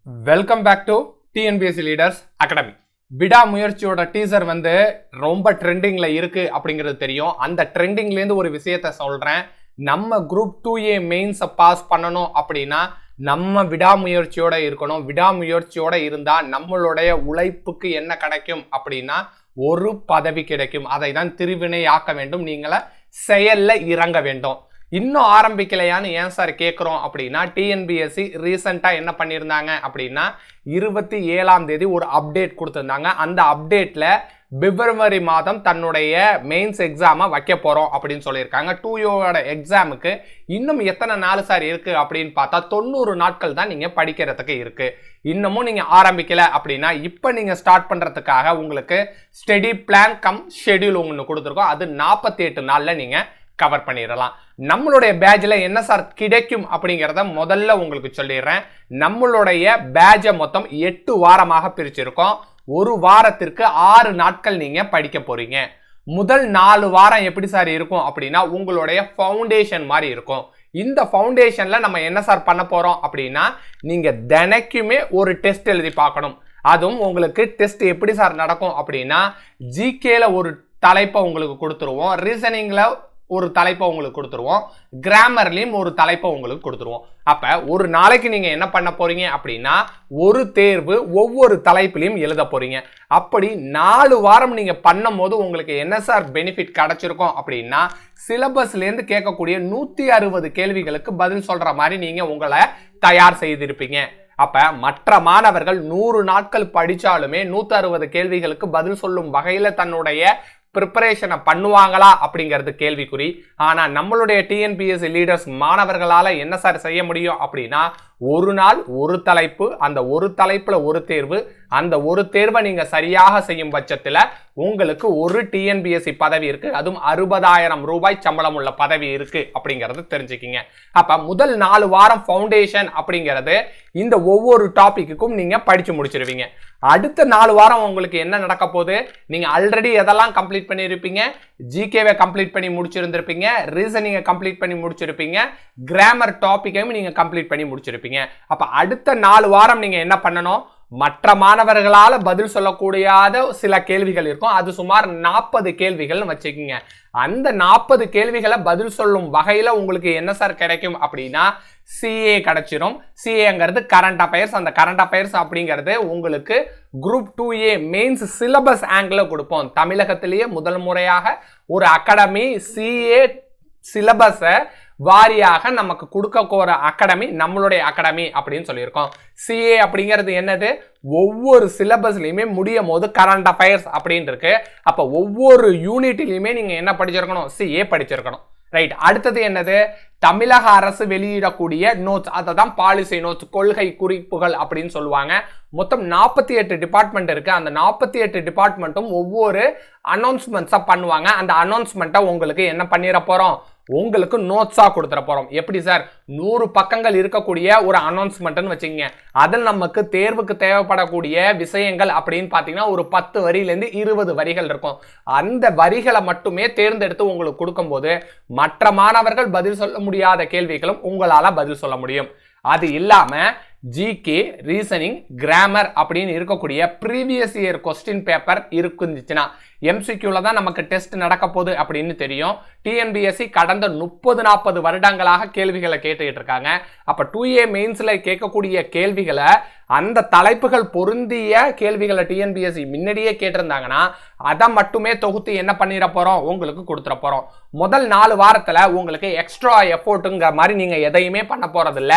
Welcome back to TNPSC leaders academy. விடாமுயற்சியோட teaser ரொம்ப ட்ரெண்டிங்ல இருக்கு அப்படிங்கிறது தெரியும். அந்த ட்ரெண்டிங்லேருந்து ஒரு விஷயத்த சொல்றேன். நம்ம குரூப் 2A மெயின்ஸை பாஸ் பண்ணணும் அப்படின்னா நம்ம விடாமுயற்சியோட இருக்கணும். விடாமுயற்சியோட இருந்தா நம்மளுடைய உழைப்புக்கு என்ன கிடைக்கும் அப்படின்னா ஒரு பதவி கிடைக்கும். அதை தான் திருவினை ஆக்க வேண்டும். நீங்கள செயல்ல இறங்க வேண்டும். இன்னும் ஆரம்பிக்கலையான்னு ஏன் சார் கேட்குறோம் அப்படின்னா டிஎன்பிஎஸ்சி ரீசெண்டாக என்ன பண்ணியிருந்தாங்க அப்படின்னா 27ஆம் தேதி ஒரு அப்டேட் கொடுத்துருந்தாங்க. அந்த அப்டேட்டில் பிப்ரவரி மாதம் தன்னுடைய மெயின்ஸ் எக்ஸாமை வைக்க போகிறோம் அப்படின்னு சொல்லியிருக்காங்க. 2Aயோட எக்ஸாமுக்கு இன்னும் எத்தனை நாள் சார் இருக்குது அப்படின்னு பார்த்தா 90 நாட்கள் தான் நீங்கள் படிக்கிறதுக்கு இருக்குது. இன்னமும் நீங்கள் ஆரம்பிக்கலை அப்படின்னா இப்போ நீங்கள் ஸ்டார்ட் பண்ணுறதுக்காக உங்களுக்கு ஸ்டடி பிளான் கம் ஷெடியூல் ஒன்று கொடுத்துருக்கோம். அது 48 நாளில் நீங்கள் கவர் பண்ணிடலாம். நம்மளுடைய பேட்ச்ல என்ன சார் கிடைக்கும் அப்படிங்கிறத முதல்ல உங்களுக்கு சொல்லிடுறேன். நம்மளுடைய பேட்சை மொத்தம் 8 வாரமாக பிரிச்சிருக்கோம். ஒரு வாரத்திற்கு 6 நாட்கள் நீங்க படிக்க போறீங்க. முதல் 4 வாரம் எப்படி சார் இருக்கும் அப்படின்னா உங்களுடைய ஃபவுண்டேஷன் மாதிரி இருக்கும். இந்த ஃபவுண்டேஷன்ல நம்ம என்ன சார் பண்ண போறோம் அப்படின்னா நீங்க தினைக்குமே ஒரு டெஸ்ட் எழுதி பார்க்கணும். அதுவும் உங்களுக்கு டெஸ்ட் எப்படி சார் நடக்கும் அப்படின்னா ஜிகேல ஒரு தலைப்பை உங்களுக்கு கொடுத்துருவோம், ரீசனிங்ல ஒரு தலைப்பை உங்களுக்கு கொடுத்துருவோம், கிராமர்லையும் ஒரு தலைப்பை உங்களுக்கு கொடுத்துருவோம். அப்ப ஒரு நாளைக்கு நீங்க என்ன பண்ண போறீங்க அப்படின்னா ஒரு தேர்வு ஒவ்வொரு தலைப்பிலையும் எழுத போறீங்க. அப்படி 4 வாரம் நீங்க பண்ணும் போது உங்களுக்கு என்ன சார் பெனிஃபிட் கிடைச்சிருக்கும் அப்படின்னா சிலபஸ்ல இருந்து கேட்கக்கூடிய 160 கேள்விகளுக்கு பதில் சொல்ற மாதிரி நீங்க உங்களை தயார் செய்திருப்பீங்க. அப்ப மற்ற மாணவர்கள் 100 நாட்கள் படிச்சாலுமே 160 கேள்விகளுக்கு பதில் சொல்லும் வகையில தன்னுடைய ப்ரிப்பரேஷனை பண்ணுவாங்களா அப்படிங்கிறது கேள்விக்குறி. ஆனா நம்மளுடைய டிஎன்பிஎஸ்சி லீடர்ஸ் மாணவர்களால என்ன சார் செய்ய முடியும் அப்படின்னா ஒரு நாள் ஒரு தலைப்பு, அந்த ஒரு தலைப்புல ஒரு தேர்வு, அந்த ஒரு தேர்வை நீங்க சரியாக செய்யும் பட்சத்துல உங்களுக்கு ஒரு டிஎன்பிஎஸ்சி பதவி இருக்கு. அதுவும் 60,000 ரூபாய் சம்பளம் உள்ள பதவி இருக்கு அப்படிங்கறது தெரிஞ்சுக்கிங்க. அப்ப முதல் 4 வாரம் ஃபவுண்டேஷன் அப்படிங்கிறது இந்த ஒவ்வொரு டாபிக்குக்கும் நீங்க படிச்சு முடிச்சிருவீங்க. அடுத்த 4 வாரம் உங்களுக்கு என்ன நடக்க போகுது, நீங்க ஆல்ரெடி எதெல்லாம் கம்ப்ளீட் பண்ணிருப்பீங்க, ஜிகேவை கம்ப்ளீட் பண்ணி முடிச்சிருந்திருப்பீங்க, ரீசனிங்கை கம்ப்ளீட் பண்ணி முடிச்சிருப்பீங்க, கிராமர் டாபிக்கையும் நீங்க கம்ப்ளீட் பண்ணி முடிச்சிருப்பீங்க. அப்ப அடுத்த 4 வாரம் நீங்க என்ன பண்ணணும், மற்ற மாணவர்களால பதில் சொல்லக்கூடிய சில கேள்விகள் இருக்கும். அது சுமார் 40 கேள்விகள் வச்சுக்கீங்க. அந்த 40 கேள்விகளை பதில் சொல்லும் வகையில உங்களுக்கு என்ன சார் கிடைக்கும் அப்படின்னா சிஏ கிடைச்சிரும். சிஏங்கிறது கரண்ட் அஃபேர்ஸ். அந்த கரண்ட் அஃபேர்ஸ் அப்படிங்கிறது உங்களுக்கு group 2A mains syllabus angle கொடுப்போம். தமிழகத்திலேயே முதல் முறையாக ஒரு அகாடமி சிஏ சிலபஸை வாரியாக நமக்கு கொடுக்க போற அகாடமி நம்மளுடைய அகாடமி அப்படின்னு சொல்லியிருக்கோம். சிஏ அப்படிங்கிறது என்னது, ஒவ்வொரு சிலபஸ்லயுமே முடியும் போது கரண்ட் அஃபேர்ஸ் அப்படின்னு இருக்கு. அப்ப ஒவ்வொரு யூனிட்லயுமே நீங்க என்ன படிச்சிருக்கணும், சிஏ படிச்சிருக்கணும். ரைட். அடுத்தது என்னது, தமிழக அரசு வெளியிடக்கூடிய நோட்ஸ், அதை தான் பாலிசி நோட்ஸ், கொள்கை குறிப்புகள் அப்படின்னு சொல்லுவாங்க. மொத்தம் 48 டிபார்ட்மெண்ட் இருக்கு. அந்த 48 டிபார்ட்மெண்ட்டும் ஒவ்வொரு அனௌன்ஸ்மெண்ட்ஸா பண்ணுவாங்க. அந்த அனௌன்ஸ்மெண்ட்டை உங்களுக்கு என்ன பண்ணிட போறோம், உங்களுக்கு நோட்ஸா கொடுத்துட போறோம். எப்படி சார், 100 பக்கங்கள் இருக்கக்கூடிய ஒரு அனௌன்ஸ்மெண்ட்னு வச்சுக்கோங்க. அதில் நமக்கு தேர்வுக்கு தேவைப்படக்கூடிய விஷயங்கள் அப்படின்னு பார்த்தீங்கன்னா ஒரு 10 வரியிலேருந்து 20 வரிகள் இருக்கும். அந்த வரிகளை மட்டுமே தேர்ந்தெடுத்து உங்களுக்கு கொடுக்கும்போது மற்ற மாணவர்கள் பதில் சொல்ல முடியாத கேள்விகளும் உங்களால பதில் சொல்ல முடியும். அது இல்லாம ஜிகே, ரீசனிங், கிராமர் அப்படின்னு இருக்கக்கூடிய ப்ரீவியஸ் இயர் கொஸ்டின் பேப்பர் இருக்குந்துச்சுன்னா எம்சிக்யூல தான் நமக்கு டெஸ்ட் நடக்க போகுது அப்படின்னு தெரியும். டிஎன்பிஎஸ்சி கடந்த 30-40 வருடங்களாக கேள்விகளை கேட்டுக்கிட்டு இருக்காங்க. அப்ப 2A மெயின்ஸ்ல கேட்கக்கூடிய கேள்விகளை அந்த தலைப்புகள் பொருந்திய கேள்விகளை டிஎன்பிஎஸ்சி முன்னாடியே கேட்டிருந்தாங்கன்னா அதை மட்டுமே தொகுத்து என்ன பண்ணிட போறோம், உங்களுக்கு கொடுத்துட போறோம். முதல் 4 வாரத்துல உங்களுக்கு எக்ஸ்ட்ரா எஃபோர்ட்டுங்கிற மாதிரி நீங்க எதையுமே பண்ண போறது இல்ல.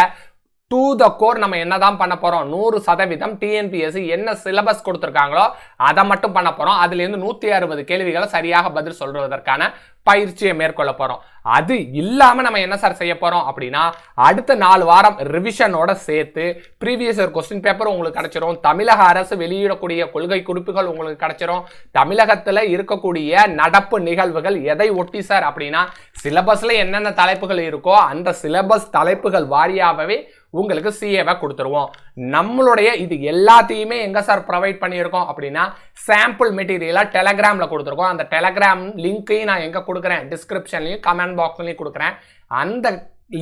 டு த கோர் நம்ம என்னதான் பண்ண போறோம், 100% டிஎன்பிஎஸ்சி என்ன சிலபஸ் கொடுத்துருக்காங்களோ அதை மட்டும் பண்ண போறோம். அதுல இருந்து 160 கேள்விகளை சரியாக பதில் சொல்றதற்கான பயிற்சியை மேற்கொள்ள போறோம். அது இல்லாம நம்ம என்ன சார் செய்ய போறோம் அப்படின்னா அடுத்த 4 வாரம் ரிவிஷனோட சேர்த்து ப்ரீவியஸ் இயர் கொஸ்டின் பேப்பர் உங்களுக்கு கிடைச்சிரும். தமிழக அரசு வெளியிடக்கூடிய கொள்கை குறிப்புகள் உங்களுக்கு கிடைச்சிரும். தமிழகத்துல இருக்கக்கூடிய நடப்பு நிகழ்வுகள் எதை ஒட்டி சார் அப்படின்னா சிலபஸ்ல என்னென்ன தலைப்புகள் இருக்கோ அந்த சிலபஸ் தலைப்புகள் வாரியாகவே உங்களுக்கு சிஏவை கொடுத்துருவோம். நம்மளுடைய இது எல்லாத்தையுமே எங்க சார் ப்ரொவைட் பண்ணியிருக்கோம் அப்படின்னா சாம்பிள் மெட்டீரியலா டெலகிராம்ல கொடுத்துருக்கோம். அந்த டெலகிராம் லிங்கையும் நான் எங்க கொடுக்குறேன், டிஸ்கிரிப்ஷன்லையும் கமெண்ட் பாக்ஸ்லையும் கொடுக்குறேன். அந்த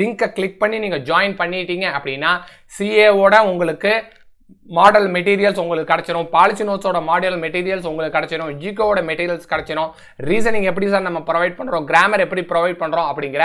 லிங்கை கிளிக் பண்ணி நீங்க ஜாயின் பண்ணிட்டீங்க அப்படின்னா சிஏவோட உங்களுக்கு மாடல் மெட்டீரியல்ஸ் உங்களுக்கு கிடைச்சிரும், பாலிசி நோட்ஸோட மாடல் மெட்டீரியல்ஸ் உங்களுக்கு கிடைச்சிரும், ஜிகோட மெட்டீரியல்ஸ் கிடைச்சிரும், ரீசனிங் எப்படி சார் நம்ம ப்ரொவைட் பண்றோம், கிராமர் எப்படி ப்ரொவைட் பண்றோம் அப்படிங்கிற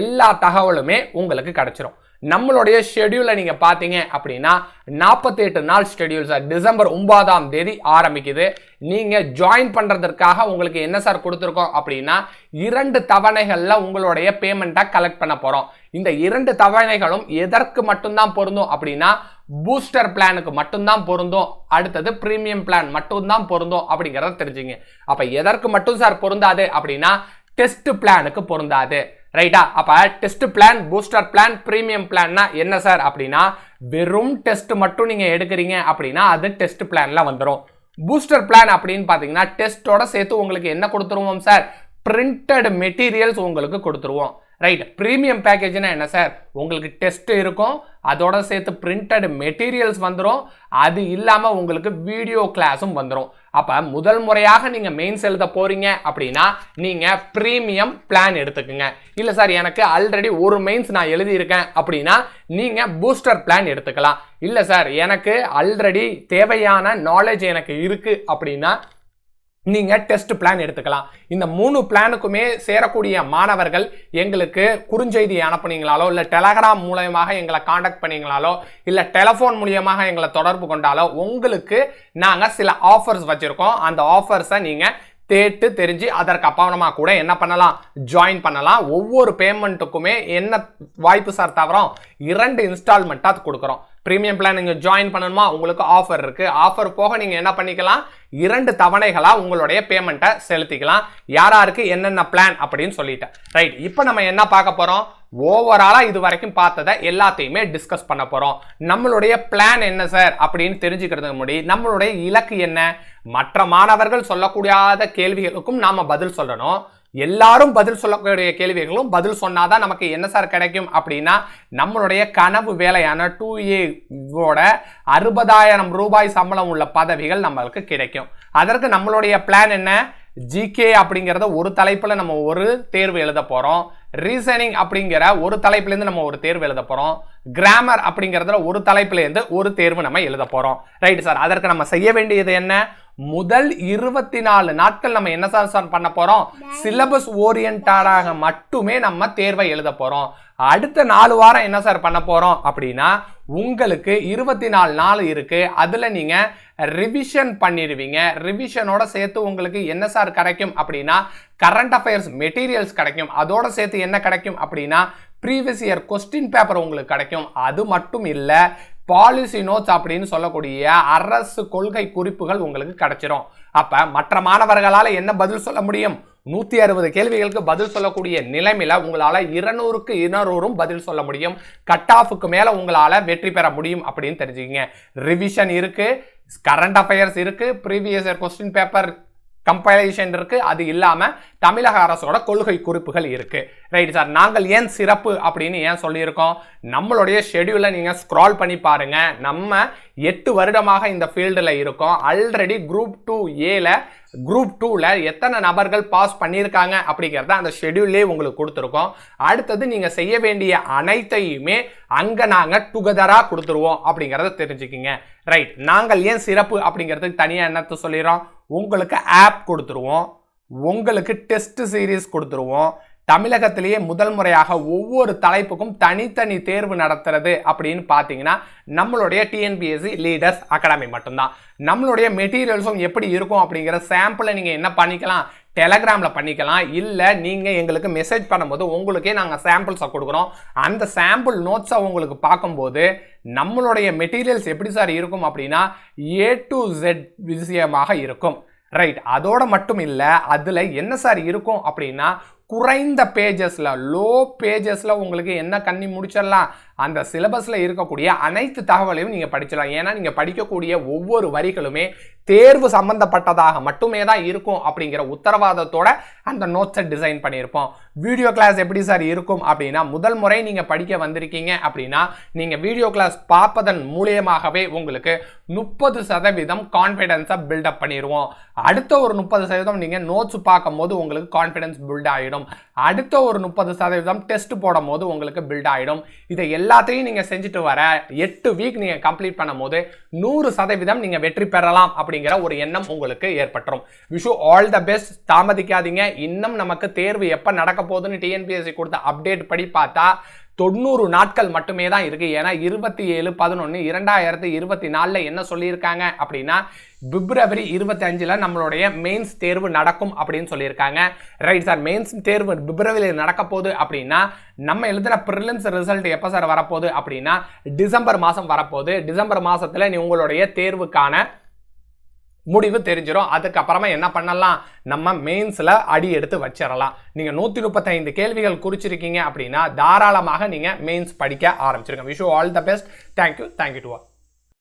எல்லா தகவலுமே உங்களுக்கு கிடைச்சிரும். நம்மளுடைய ஷெட்யூலை நீங்க பாத்தீங்க அப்படின்னா 48 நாள் ஷெட்யூல் சார். டிசம்பர் 9ஆம் தேதி ஆரம்பிக்குது. நீங்க ஜாயின் பண்றதற்காக உங்களுக்கு என்ன சார் கொடுத்துருக்கோம் அப்படின்னா 2 தவணைகள்ல உங்களுடைய பேமெண்ட்டை கலெக்ட் பண்ண போறோம். இந்த 2 தவணைகளும் எதற்கு மட்டும்தான் பொருந்தும் அப்படின்னா பூஸ்டர் பிளானுக்கு மட்டும்தான் பொருந்தும், அடுத்தது பிரீமியம் பிளான் மட்டும்தான் பொருந்தும் அப்படிங்கறத தெரிஞ்சுங்க. அப்ப எதற்கு மட்டும் சார் பொருந்தாது அப்படின்னா டெஸ்ட் பிளானுக்கு பொருந்தாது. ரைட்டா? அப்ப test plan, booster plan, premium பிளான்னா என்ன சார் அப்படின்னா வெறும் டெஸ்ட் மட்டும் நீங்க எடுக்கிறீங்க அப்படின்னா அது டெஸ்ட் பிளான்ல வந்துடும். பூஸ்டர் பிளான் அப்படின்னு பாத்தீங்கன்னா டெஸ்டோட சேர்த்து உங்களுக்கு என்ன கொடுத்துருவோம் சார், பிரிண்டட் மெட்டீரியல்ஸ் உங்களுக்கு கொடுத்துருவோம். ரைட்? பிரீமியம் பேக்கேஜ்னா என்ன சார், உங்களுக்கு டெஸ்ட் இருக்கும், அதோட சேர்த்து பிரிண்டட் மெட்டீரியல்ஸ் வந்துடும், அது இல்லாம உங்களுக்கு வீடியோ கிளாஸும் வந்துடும். அப்ப முதல் முறையாக நீங்க மெயின்ஸ் எழுத போறீங்க அப்படின்னா நீங்க பிரீமியம் பிளான் எடுத்துக்கங்க. இல்ல சார் எனக்கு ஆல்ரெடி ஒரு மெயின்ஸ் நான் எழுதி இருக்கேன் அப்படின்னா நீங்க பூஸ்டர் பிளான் எடுத்துக்கலாம். இல்ல சார் எனக்கு ஆல்ரெடி தேவையான நாலேஜ் எனக்கு இருக்கு அப்படின்னா நீங்க டெஸ்ட் பிளான் எடுத்துக்கலாம். இந்த 3 பிளானுக்குமே சேரக்கூடிய மாணவர்கள் எங்களுக்கு குறுஞ்செய்தி அனுப்புனீங்களாலோ இல்ல டெலகிராம் மூலமாக எங்களை காண்டாக்ட் பண்ணீங்களாலோ இல்ல டெலிபோன் மூலமாக எங்களை தொடர்பு கொண்டாலோ உங்களுக்கு நாங்க சில ஆஃபர்ஸ் வச்சிருக்கோம். அந்த ஆஃபர்ஸை நீங்க கேட்டு தெரிஞ்சு அதற்கு அப்புறமா கூட என்ன பண்ணலாம், ஜாயின் பண்ணலாம். ஒவ்வொரு பேமெண்ட்டுக்குமே என்ன வாய்ப்பு சார் தவறோம், 2 இன்ஸ்டால்மெண்ட்டா கொடுக்குறோம். பிரீமியம் பிளான் நீங்க ஜாயின் பண்ணணுமா, உங்களுக்கு ஆஃபர் இருக்கு. ஆஃபர் போக நீங்க என்ன பண்ணிக்கலாம், 2 தவணைகளா உங்களுடைய பேமெண்ட்டை செலுத்திக்கலாம். யாராருக்கு என்னென்ன பிளான் அப்படின்னு சொல்லிட்டேன். ரைட்? இப்போ நம்ம என்ன பார்க்க போறோம், ஓவராலா இது வரைக்கும் பார்த்ததை எல்லாத்தையுமே டிஸ்கஸ் பண்ண போறோம். நம்மளுடைய பிளான் என்ன சார் அப்படின்னு தெரிஞ்சுக்கிறதுக்கு முன்னாடி நம்மளுடைய இலக்கு என்ன, மற்ற மாணவர்கள் சொல்லக்கூடாத கேள்விகளுக்கும் நாம பதில் சொல்லணும். எல்லாரும் பதில் சொல்லக்கூடிய கேள்விகளும் பதில் சொன்னாதான் நமக்கு என்ன சார் கிடைக்கும் அப்படின்னா நம்மளுடைய கனவு வேலையான 2A ஓட 60,000 ரூபாய் சம்பளம் உள்ள பதவிகள் நம்மளுக்கு கிடைக்கும். அதற்கு நம்மளுடைய பிளான் என்ன, ஜிகே அப்படிங்கறத ஒரு தலைப்புல நம்ம ஒரு தேர்வு எழுத போறோம், ரீசனிங் அப்படிங்கிற ஒரு தலைப்புல இருந்து நம்ம ஒரு தேர்வு எழுத போறோம், கிராமர் அப்படிங்கறதுல ஒரு தலைப்புல இருந்து ஒரு தேர்வு நம்ம எழுத போறோம். Right sir? அதற்கு நம்ம செய்ய வேண்டியது என்ன, முதல் 24 நாட்கள் நம்ம என்ன சார் பண்ண போறோம், சிலபஸ் ஓரியன்டாக மட்டுமே நம்ம தேர்வை எழுத போறோம். அடுத்த 4 வாரம் என்ன சார் பண்ண போறோம் அப்படின்னா உங்களுக்கு 24 நாள் இருக்கு. அதுல நீங்க ரிவிஷன் பண்ணிடுவீங்க. ரிவிஷனோட சேர்த்து உங்களுக்கு என்ன சார் கிடைக்கும் அப்படின்னா கரண்ட் அஃபேர்ஸ் மெட்டீரியல்ஸ் கிடைக்கும். அதோட சேர்த்து என்ன கிடைக்கும் அப்படின்னா ப்ரீவியஸ் இயர் கொஸ்டின் பேப்பர் உங்களுக்கு கிடைக்கும். அது மட்டும் இல்ல பாலிசி நோட்ஸ் அப்படின்னு சொல்லக்கூடிய அரசு கொள்கை குறிப்புகள் உங்களுக்கு கிடைச்சிரும். அப்ப மற்ற மாணவர்களால என்ன பதில் சொல்ல முடியும், 160 கேள்விகளுக்கு பதில் சொல்லக்கூடிய நிலைமையில உங்களால 200க்கு 200 பதில் சொல்ல முடியும். கட் ஆஃப்க்கு மேல உங்களால வெற்றி பெற முடியும் அப்படின்னு தெரிஞ்சுக்கங்க. ரிவிஷன் இருக்கு, கரண்ட் அஃபேர்ஸ் இருக்கு, previous year question paper compilation இருக்கு, அது இல்லாம தமிழக அரசோட கொள்கை குறிப்புகள் இருக்கு. Right sir? நாங்கள் ஏன் சிறப்பு அப்படின்னு ஏன் சொல்லியிருக்கோம், நம்மளுடைய ஷெட்யூலை நீங்க ஸ்க்ரால் பண்ணி பாருங்க. நம்ம 8 வருடமாக இந்த ஃபீல்டுல இருக்கோம். ஆல்ரெடி குரூப் 2A குரூப் 2ல எத்தனை நபர்கள் பாஸ் பண்ணியிருக்காங்க அப்படிங்கிறத அந்த ஷெட்யூல்லே உங்களுக்கு கொடுத்துருக்கோம். அடுத்தது நீங்க செய்ய வேண்டிய அனைத்தையுமே அங்க நாங்க டுகெதரா கொடுத்துருவோம் அப்படிங்கிறத தெரிஞ்சுக்கிங்க. ரைட்? நாங்கள் ஏன் சிறப்பு அப்படிங்கிறதுக்கு தனியா என்னத்த சொல்லிடுறோம், உங்களுக்கு ஆப் கொடுத்துருவோம், உங்களுக்கு டெஸ்ட் சீரீஸ் கொடுத்துருவோம், தமிழகத்திலேயே முதல் முறையாக ஒவ்வொரு தலைப்புக்கும் தனித்தனி தேர்வு நடத்துறது அப்படின்னு பார்த்தீங்கன்னா நம்மளுடைய டிஎன்பிஎஸ்சி லீடர்ஸ் அகாடமி மட்டும்தான். நம்மளுடைய மெட்டீரியல்ஸும் எப்படி இருக்கும் அப்படிங்கிற சாம்பிளை நீங்கள் என்ன பண்ணிக்கலாம், டெலகிராமில் பண்ணிக்கலாம். இல்லை நீங்கள் எங்களுக்கு மெசேஜ் பண்ணும்போது உங்களுக்கே நாங்கள் சாம்பிள்ஸை கொடுக்குறோம். அந்த சாம்பிள் நோட்ஸை உங்களுக்கு பார்க்கும்போது நம்மளுடைய மெட்டீரியல்ஸ் எப்படி சார் இருக்கும் அப்படின்னா A to Z விஷயமாக இருக்கும். ரைட்? அதோட மட்டும் இல்லை, அதில் என்ன சார் இருக்கும் அப்படின்னா குறைந்த பேஜஸ்ல, லோ பேஜஸ்ல உங்களுக்கு என்ன கண்ணி முடிச்சிடலாம், அந்த சிலபஸ்ல இருக்கக்கூடிய அனைத்து தகவலையும் நீங்க படிச்சலாம். ஏன்னா நீங்க படிக்கக்கூடிய ஒவ்வொரு வரிகளுமே தேர்வு சம்பந்தப்பட்டதாக மட்டுமே தான் இருக்கும் அப்படிங்கிற உத்தரவாதத்தோட அந்த நோட்ஸை டிசைன் பண்ணியிருப்போம். வீடியோ கிளாஸ் எப்படி சார் இருக்கும் அப்படின்னா, முதல் முறை நீங்க படிக்க வந்திருக்கீங்க அப்படின்னா நீங்க வீடியோ கிளாஸ் பார்ப்பதன் மூலியமாகவே உங்களுக்கு 30% கான்ஃபிடன்ஸை பில்டப் பண்ணிடுவோம். அடுத்த ஒரு 30% நீங்க நோட்ஸ் பார்க்கும் போது உங்களுக்கு கான்ஃபிடன்ஸ் பில்ட் ஆகிடும். அடுத்த ஒரு 30% டெஸ்ட் போடும் போது உங்களுக்கு பில்ட் ஆகிடும். இதை எல்லாத்தையும் நீங்க செஞ்சுட்டு வர 8 வீக் நீங்க கம்ப்ளீட் பண்ணும் போது 100% நீங்க வெற்றி பெறலாம் அப்படிங்கிற ஒரு எண்ணம் உங்களுக்கு ஏற்பட்டுரும். Wish you all the best. தாமதிக்காதீங்க. இன்னும் நமக்கு தேர்வு எப்ப நடக்க போகுதுன்னு டிஎன்பிஎஸ்சி கொடுத்த அப்டேட் படி பார்த்தா 90 நாட்கள் மட்டுமே தான் இருக்கு. ஏன்னா 27/11/2024 என்ன சொல்லியிருக்காங்க அப்படின்னா, பிப்ரவரி 25 நம்மளுடைய மெயின்ஸ் தேர்வு நடக்கும் அப்படின்னு சொல்லியிருக்காங்க. ரைட் சார், மெயின்ஸ் தேர்வு பிப்ரவரியில் நடக்க போகுது அப்படின்னா நம்ம எழுதின ப்ரிலிம்ஸ் ரிசல்ட் எப்போ சார் வரப்போகுது அப்படின்னா டிசம்பர் மாதம் வரப்போகுது. டிசம்பர் மாதத்தில் நீ உங்களுடைய தேர்வுக்கான முடிவு தெரிஞ்சிடும். அதுக்கப்புறமா என்ன பண்ணலாம், நம்ம மெயின்ஸ்ல அடி எடுத்து வச்சிடலாம். நீங்க 135 கேள்விகள் குறிச்சிருக்கீங்க அப்படின்னா தாராளமாக நீங்க மெயின்ஸ் படிக்க ஆரம்பிச்சிருங்க. Wish you all the best. Thank you to all.